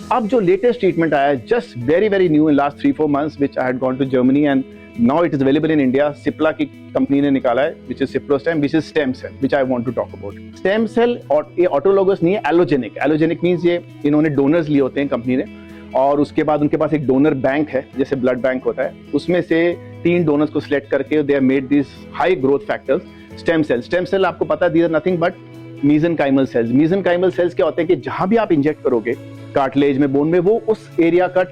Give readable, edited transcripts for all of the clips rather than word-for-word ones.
अब जो latest treatment आया है, just very new in last 3-4 months, which I had gone to Germany and now it is available in India. Cipla की company ने निकाला है, which is Ciplostem, which is stem cell, which I want to talk about. Stem cell और ये autologous नहीं है, allogenic. Allogenic means ये इन्होंने डोनर्स लिए होते हैं कंपनी ने, और उसके बाद उनके पास एक डोनर बैंक है, जैसे ब्लड बैंक होता है, उसमें से 3 डोनर्स को सिलेक्ट करके they have made this high growth factors stem cell. Stem cell आपको पता है, these are nothing but mesenchymal cells. Mesenchymal cells क्या होते हैं कि जहां भी आप इंजेक्ट करोगे कार्टिलेज में, बोन में, वो उस एरिया का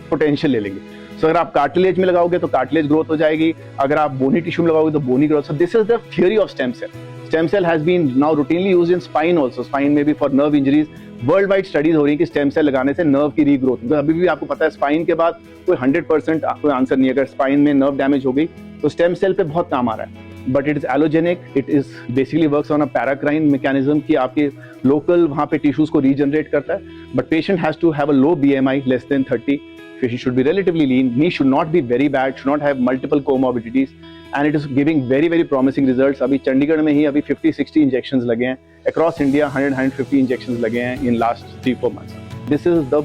पोटेंशियल ले लेंगे। सो अगर आप कार्टिलेज में लगाओगे तो कार्टिलेज ग्रोथ हो जाएगी, अगर आप बोनी टिश्यू में लगाओगे तो bony growth. So this is the theory of stem cell. Stem cell has been now routinely used in spine also, spine में भी for nerve injuries. Worldwide studies हो रही है कि स्टेम सेल लगाने से नर्व की रीग्रोथ। तो अभी भी आपको पता है स्पाइन के बाद कोई 100% कोई आंसर नहीं है। अगर स्पाइन में नर्व डैमेज हो गई तो स्टेम सेल पे बहुत काम आ रहा है, but it is allogenic. It is basically works on a paracrine mechanism कि आपके लोकल वहां पे टिश्यूज को रीजनरेट करता है। But patient has to have a low BMI less than 30. He should be relatively lean. Knee should not be very bad, should not have multiple comorbidities, and it is giving very promising results. अभी चंडीगढ़ में ही अभी 50-60 injections लगे हैं, across India 100-150 injections लगे हैं in last 3-4 months. This is the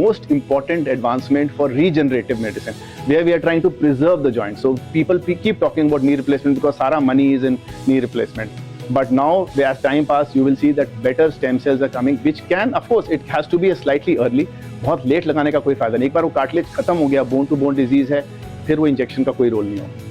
most important advancement for regenerative medicine, where we are trying to preserve the joint. So people keep talking about knee replacement because सारा money is in knee replacement. But now, as time passes, you will see that better stem cells are coming, which can, of course, it has to be a slightly early. बहुत late लगाने का कोई फायदा नहीं। एक बार वो cartilage खत्म हो गया, बोन टू बोन डिजीज है, फिर वो इंजेक्शन का कोई रोल नहीं होगा।